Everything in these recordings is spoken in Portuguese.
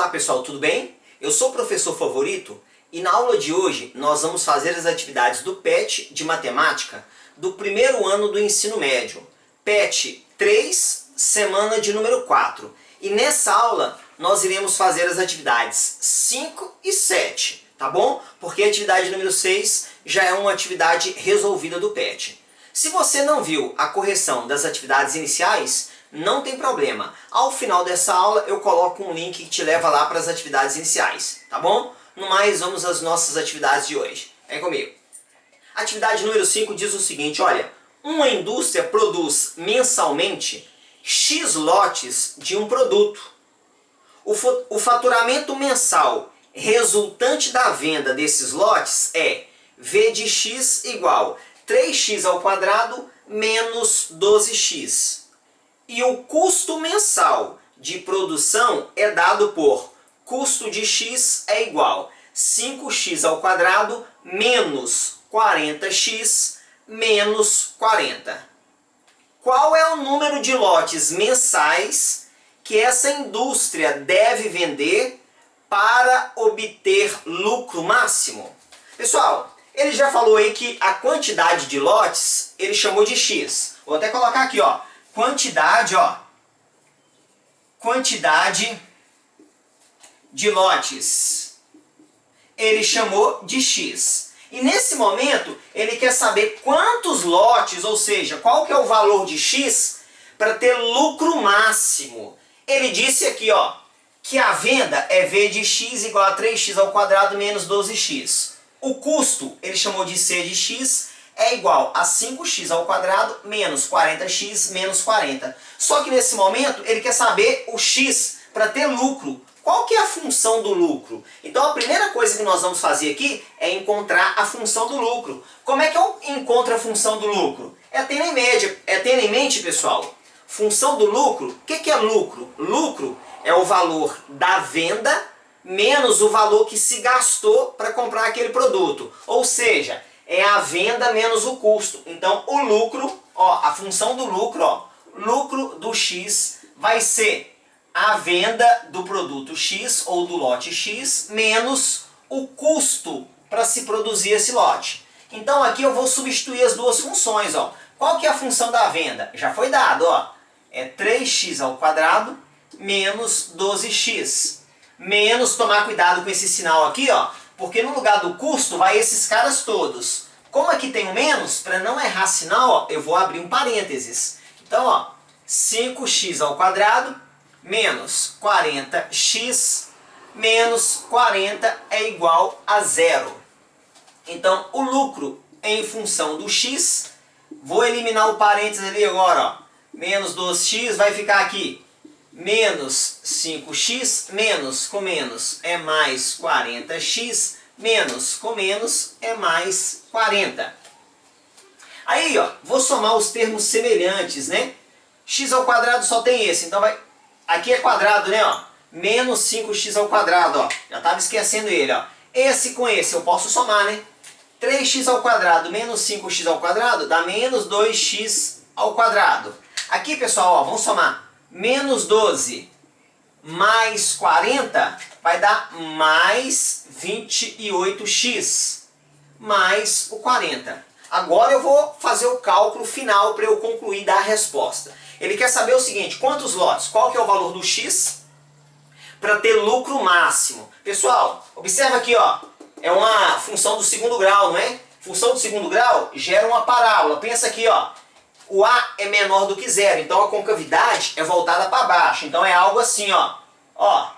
Olá pessoal, tudo bem? Eu sou o professor Favorito e na aula de hoje nós vamos fazer as atividades do PET de Matemática do primeiro ano do ensino médio. PET 3, semana de número 4. E nessa aula nós iremos fazer as atividades 5 e 7, tá bom? Porque a atividade número 6 já é uma atividade resolvida do PET. Se você não viu a correção das atividades iniciais, não tem problema. Ao final dessa aula eu coloco um link que te leva lá para as atividades iniciais, tá bom? No mais, vamos às nossas atividades de hoje. Vem comigo. Atividade número 5 diz o seguinte, olha, uma indústria produz mensalmente X lotes de um produto. O faturamento mensal resultante da venda desses lotes é V de x igual 3x ao quadrado menos 12x. E o custo mensal de produção é dado por custo de x é igual 5x ao quadrado menos 40x menos 40. Qual é o número de lotes mensais que essa indústria deve vender para obter lucro máximo? Pessoal, ele já falou aí que a quantidade de lotes ele chamou de x. Vou até colocar aqui, ó. Quantidade de lotes ele chamou de x. E nesse momento ele quer saber quantos lotes, ou seja, qual que é o valor de x para ter lucro máximo. Ele disse aqui, ó, que a venda é V de x igual a 3x ao quadrado menos 12x. O custo ele chamou de C de x é igual a 5x ao quadrado menos 40x menos 40. Só que nesse momento ele quer saber o x para ter lucro. Qual que é a função do lucro? Então a primeira coisa que nós vamos fazer aqui é encontrar a função do lucro. Como é que eu encontro a função do lucro? É tendo em mente, pessoal, função do lucro. O que é lucro? Lucro é o valor da venda menos o valor que se gastou para comprar aquele produto. Ou seja, é a venda menos o custo. Então o lucro, ó, a função do lucro, ó, lucro do x vai ser a venda do produto x ou do lote x menos o custo para se produzir esse lote. Então aqui eu vou substituir as duas funções, ó. Qual que é a função da venda? Já foi dado, ó. É 3x ao quadrado menos 12x. Menos, tomar cuidado com esse sinal aqui, ó, porque no lugar do custo vai esses caras todos. Como aqui tem o menos, para não errar sinal, ó, eu vou abrir um parênteses. Então, ó, 5x ao quadrado menos 40x menos 40 é igual a zero. Então, o lucro em função do x, vou eliminar o parênteses ali agora, ó, menos 12x vai ficar aqui. Menos 5x, menos com menos é mais 40x, menos com menos é mais 40. Aí, ó, vou somar os termos semelhantes, né? X ao quadrado só tem esse, então vai... Aqui é quadrado, né, ó? Menos 5x ao quadrado, ó. Já estava esquecendo ele, ó. Esse com esse eu posso somar, né? 3x ao quadrado menos 5x ao quadrado dá menos 2x ao quadrado. Aqui, pessoal, ó, vamos somar. Menos 12 mais 40 vai dar mais 28x mais o 40. Agora eu vou fazer o cálculo final para eu concluir dar a resposta. Ele quer saber o seguinte, quantos lotes? Qual que é o valor do x para ter lucro máximo? Pessoal, observa aqui, ó, é uma função do segundo grau, não é? Função do segundo grau gera uma parábola. Pensa aqui, ó. O A é menor do que zero, então a concavidade é voltada para baixo. Então é algo assim, ó. Ó,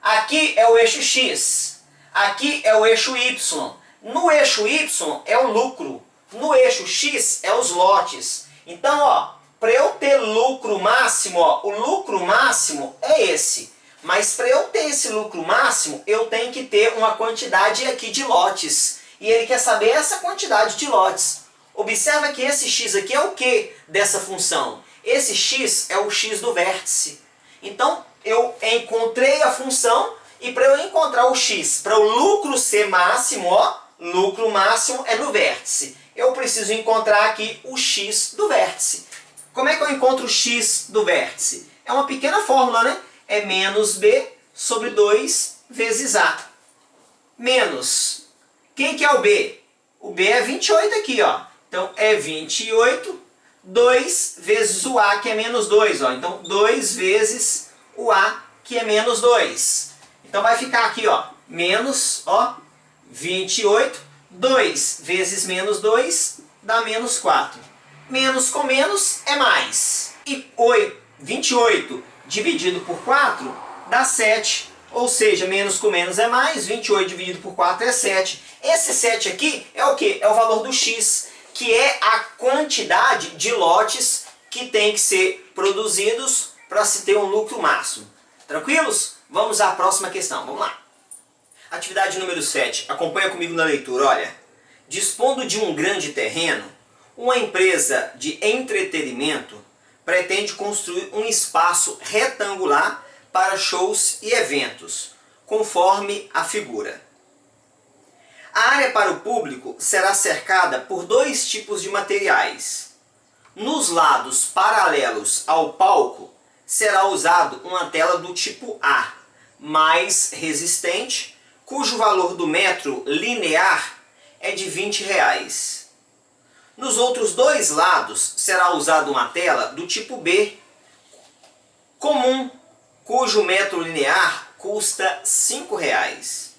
aqui é o eixo X, aqui é o eixo Y. No eixo Y é o lucro, no eixo X é os lotes. Então, ó, para eu ter lucro máximo, ó, o lucro máximo é esse. Mas para eu ter esse lucro máximo, eu tenho que ter uma quantidade aqui de lotes. E ele quer saber essa quantidade de lotes. Observa que esse x aqui é o que dessa função? Esse x é o x do vértice. Então, eu encontrei a função e para eu encontrar o x, para o lucro ser máximo, ó, lucro máximo é no vértice. Eu preciso encontrar aqui o x do vértice. Como é que eu encontro o x do vértice? É uma pequena fórmula, né? É menos b sobre 2 vezes A. Menos, quem que é o B? O B é 28 aqui, ó. Então, é 28, 2 vezes o A, que é menos 2, ó. Então, 2 vezes o A, que é menos 2. Então, vai ficar aqui, ó, menos, ó, 28, 2 vezes menos 2 dá menos 4. Menos com menos é mais. E 28 dividido por 4 dá 7. Ou seja, menos com menos é mais, 28 dividido por 4 é 7. Esse 7 aqui é o quê? É o valor do X, que é a quantidade de lotes que tem que ser produzidos para se ter um lucro máximo. Tranquilos? Vamos à próxima questão. Vamos lá. Atividade número 7. Acompanha comigo na leitura. Olha, dispondo de um grande terreno, uma empresa de entretenimento pretende construir um espaço retangular para shows e eventos, conforme a figura. A área para o público será cercada por 2 tipos de materiais. Nos lados paralelos ao palco será usado uma tela do tipo A, mais resistente, cujo valor do metro linear é de R$20. Nos outros 2 lados será usada uma tela do tipo B, comum, cujo metro linear custa R$5.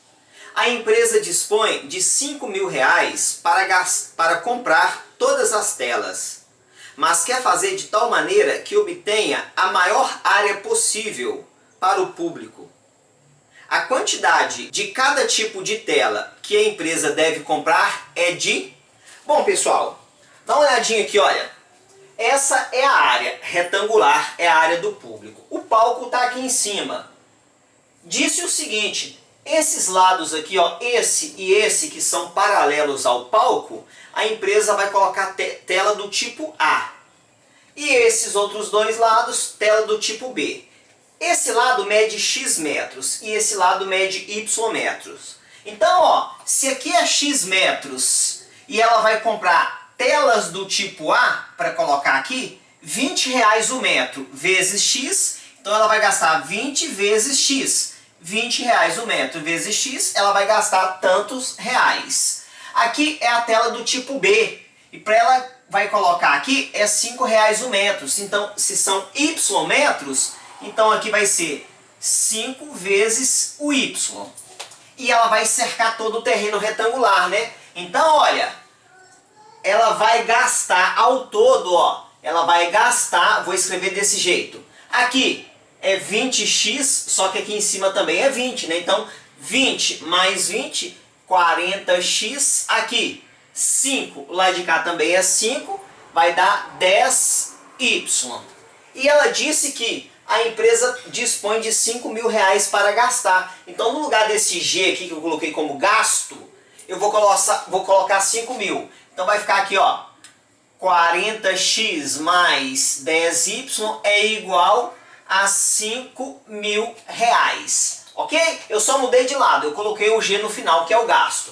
A empresa dispõe de R$5.000 para comprar todas as telas, mas quer fazer de tal maneira que obtenha a maior área possível para o público. A quantidade de cada tipo de tela que a empresa deve comprar é de... Bom, pessoal, dá uma olhadinha aqui, olha. Essa é a área retangular, é a área do público. O palco está aqui em cima. Disse o seguinte, esses lados aqui, ó, esse e esse que são paralelos ao palco, a empresa vai colocar tela do tipo A. E esses outros 2 lados, tela do tipo B. Esse lado mede X metros e esse lado mede Y metros. Então, ó, se aqui é X metros e ela vai comprar telas do tipo A, para colocar aqui, R$20 o metro vezes X, então ela vai gastar 20 vezes X. R$20 o metro vezes X, ela vai gastar tantos reais. Aqui é a tela do tipo B, e para ela vai colocar aqui é R$5 o metro. Então, se são Y metros, então aqui vai ser 5 vezes o Y. E ela vai cercar todo o terreno retangular, né? Então, olha, ela vai gastar ao todo, ó, ela vai gastar, vou escrever desse jeito. Aqui é 20x, só que aqui em cima também é 20, né? Então, 20 mais 20, 40x. Aqui, 5, lá de cá também é 5, vai dar 10y. E ela disse que a empresa dispõe de R$5.000 para gastar. Então, no lugar desse G aqui que eu coloquei como gasto, eu vou colocar 5.000. Então vai ficar aqui, ó, 40x mais 10y é igual a R$5.000, ok? Eu só mudei de lado, eu coloquei o G no final, que é o gasto.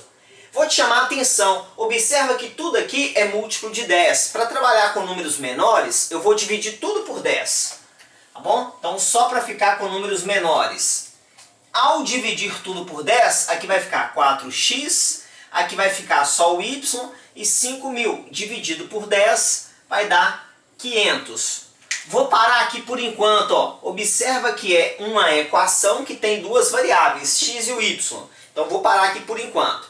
Vou te chamar a atenção, observa que tudo aqui é múltiplo de 10. Para trabalhar com números menores, eu vou dividir tudo por 10, tá bom? Então só para ficar com números menores. Ao dividir tudo por 10, aqui vai ficar 4x, aqui vai ficar só o y, e 5.000 dividido por 10 vai dar 500. Vou parar aqui por enquanto, ó. Observa que é uma equação que tem 2 variáveis, x e o y. Então vou parar aqui por enquanto. O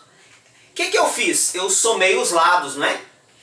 que eu fiz? Eu somei os lados, né?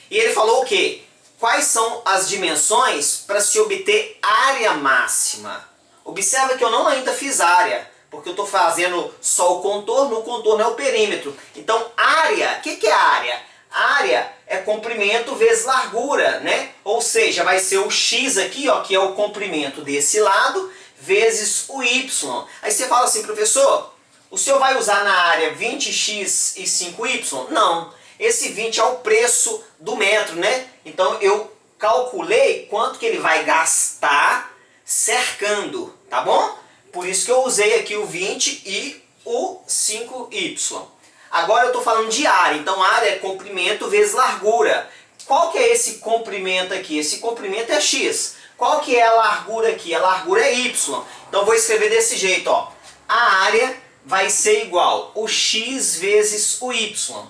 E ele falou o quê? Quais são as dimensões para se obter área máxima? Observa que eu não ainda fiz área, porque eu estou fazendo só o contorno é o perímetro. Então área, o que é área? Área é comprimento vezes largura, né? Ou seja, vai ser o x aqui, ó, que é o comprimento desse lado, vezes o y. Aí você fala assim, professor, o senhor vai usar na área 20x e 5y? Não, esse 20 é o preço do metro, né? Então eu calculei quanto que ele vai gastar cercando, tá bom? Por isso que eu usei aqui o 20 e o 5y. Agora eu estou falando de área, então área é comprimento vezes largura. Qual que é esse comprimento aqui? Esse comprimento é x. Qual que é a largura aqui? A largura é y. Então vou escrever desse jeito, ó. a área vai ser igual o x vezes o y.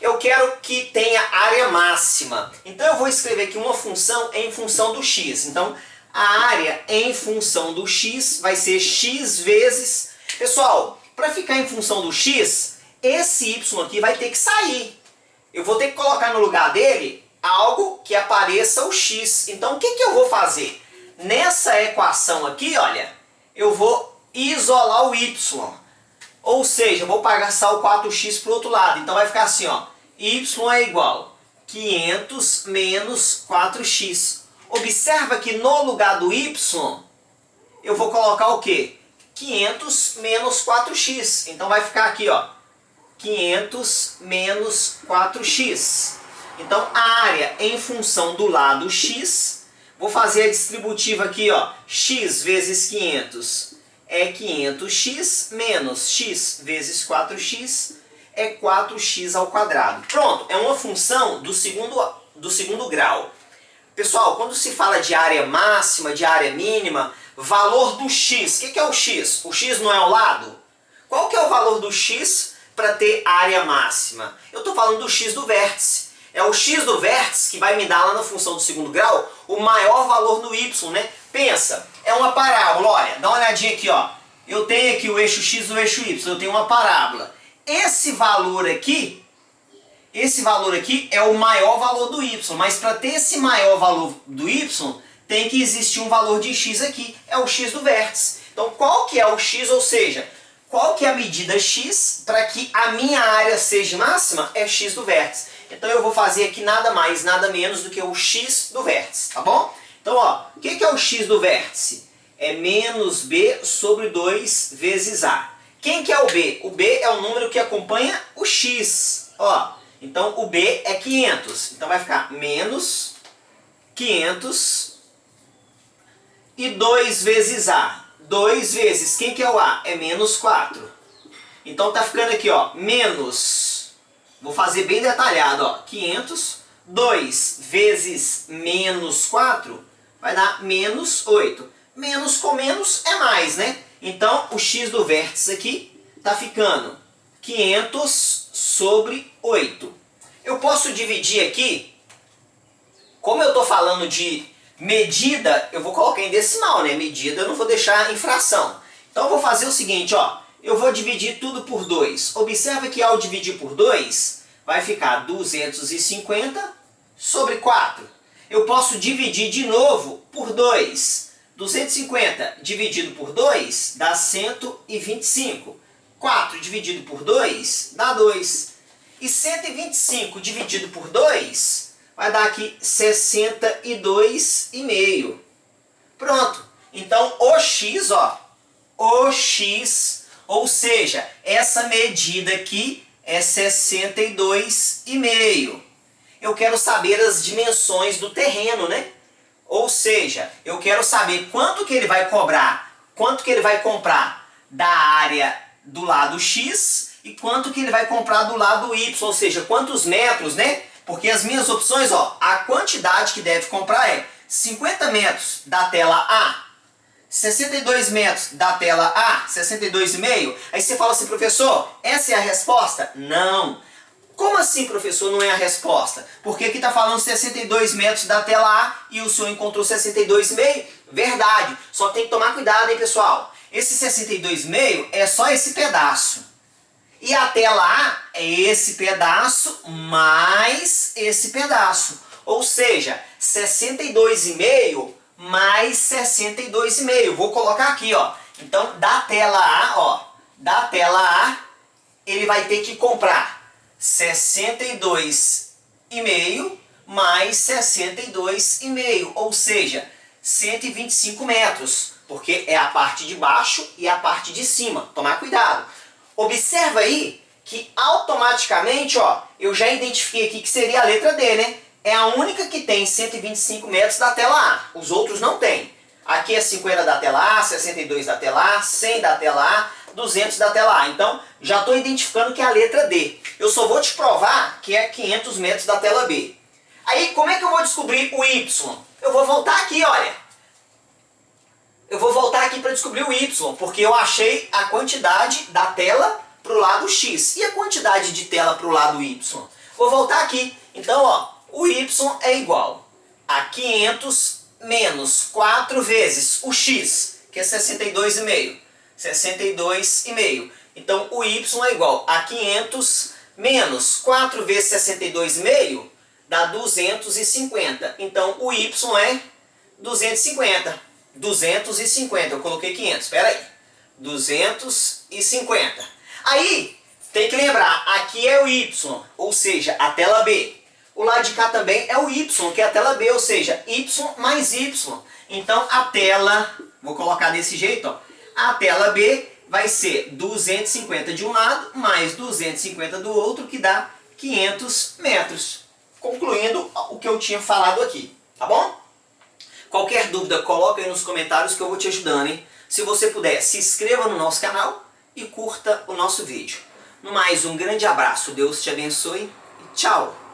Eu quero que tenha área máxima. Então eu vou escrever aqui uma função em função do x. Então a área em função do x vai ser x vezes... Pessoal, para ficar em função do x, esse y aqui vai ter que sair. Eu vou ter que colocar no lugar dele algo que apareça o x. Então o que eu vou fazer? Nessa equação aqui, olha, eu vou isolar o y. Ou seja, eu vou passar o 4x para o outro lado. Então vai ficar assim, ó, y é igual 500 menos 4x. Observa que no lugar do y, eu vou colocar o quê? 500 menos 4x. Então vai ficar aqui, ó, 500 menos 4x. Então a área em função do lado x, vou fazer a distributiva aqui, ó, x vezes 500 é 500x menos x vezes 4x é 4x ao quadrado. Pronto, é uma função do segundo grau. Pessoal, quando se fala de área máxima, de área mínima, valor do x. O que é o x? O x não é o lado? Qual que é o valor do x para ter área máxima? Eu estou falando do x do vértice. É o x do vértice que vai me dar lá na função do segundo grau o maior valor no y, né? Pensa, é uma parábola, olha, dá uma olhadinha aqui, ó. Eu tenho aqui o eixo x e o eixo y, eu tenho uma parábola. Esse valor aqui é o maior valor do y, mas para ter esse maior valor do y, tem que existir um valor de x aqui, é o x do vértice. Então qual que é o x, ou seja, qual que é a medida x para que a minha área seja máxima? É x do vértice. Então eu vou fazer aqui nada mais, nada menos do que o x do vértice, tá bom? Então, ó, o que é o x do vértice? É menos b sobre 2 vezes a. Quem que é o b? O b é o número que acompanha o x. Ó, então o b é 500. Então vai ficar menos 500 e 2 vezes a. 2 vezes, quem que é o a? É menos 4. Então tá ficando aqui, ó, menos, vou fazer bem detalhado, ó, 500, 2 vezes menos 4 vai dar menos 8. Menos com menos é mais, né? Então o x do vértice aqui tá ficando 500 sobre 8. Eu posso dividir aqui, como eu tô falando de medida, eu vou colocar em decimal, né? Medida eu não vou deixar em fração. Então eu vou fazer o seguinte, ó. Eu vou dividir tudo por 2. Observa que ao dividir por 2, vai ficar 250 sobre 4. Eu posso dividir de novo por 2. 250 dividido por 2 dá 125. 4 dividido por 2 dá 2. E 125 dividido por 2... vai dar aqui 62,5. Pronto. Então, o x, ó, o x, ou seja, essa medida aqui é 62,5. Eu quero saber as dimensões do terreno, né? Ou seja, eu quero saber quanto que ele vai cobrar, quanto que ele vai comprar da área do lado x e quanto que ele vai comprar do lado y, ou seja, quantos metros, né? Porque as minhas opções, ó, a quantidade que deve comprar é 50 metros da tela A, 62 metros da tela A, 62,5. Aí você fala assim, professor, essa é a resposta? Não. Como assim, professor, não é a resposta? Porque aqui está falando 62 metros da tela A e o senhor encontrou 62,5? Verdade. Só tem que tomar cuidado, hein, pessoal? Esse 62,5 é só esse pedaço. E a tela A é esse pedaço mais esse pedaço. Ou seja, 62,5 mais 62,5. Vou colocar aqui, ó. Então, da tela A, ó, da tela A, ele vai ter que comprar 62,5 mais 62,5. Ou seja, 125 metros. Porque é a parte de baixo e a parte de cima. Tomar cuidado. Observa aí que automaticamente, ó, eu já identifiquei aqui que seria a letra D, né? É a única que tem 125 metros da tela A. Os outros não tem. Aqui é 50 da tela A, 62 da tela A, 100 da tela A, 200 da tela A. Então, já estou identificando que é a letra D. Eu só vou te provar que é 500 metros da tela B. Aí, como é que eu vou descobrir o Y? Eu vou voltar aqui, olha. eu vou voltar aqui para descobrir o y, porque eu achei a quantidade da tela para o lado x. E a quantidade de tela para o lado y? Vou voltar aqui. Então, ó, o y é igual a 500 menos 4 vezes o x, que é 62,5. 62,5. Então, o y é igual a 500 menos 4 vezes 62,5 dá 250. Então, o y é 250. 250, eu coloquei 500, espera aí. 250. Aí, tem que lembrar, aqui é o y, ou seja, a tela B. O lado de cá também é o y, que é a tela B, ou seja, y mais y. Então, a tela, vou colocar desse jeito, ó. A tela B vai ser 250 de um lado, mais 250 do outro, que dá 500 metros. Concluindo o que eu tinha falado aqui, tá bom? Qualquer dúvida, coloca aí nos comentários que eu vou te ajudando, hein? Se você puder, se inscreva no nosso canal e curta o nosso vídeo. No mais, um grande abraço, Deus te abençoe e tchau!